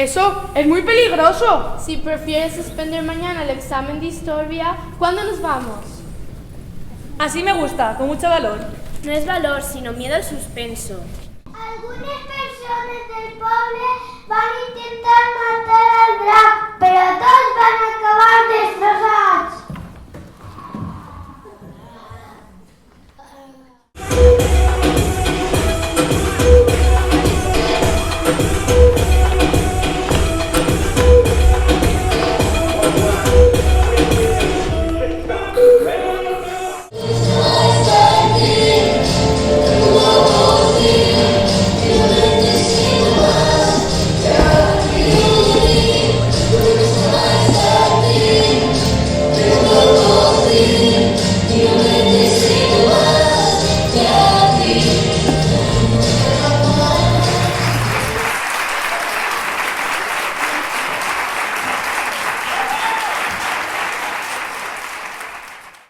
Eso es muy peligroso. Si prefieres suspender mañana el examen de historia, ¿cuándo nos vamos? Así me gusta, con mucho valor. No es valor, sino miedo al suspenso. Algunes persones del poble van a intentar matar al drac, però tots van acabar destrossats.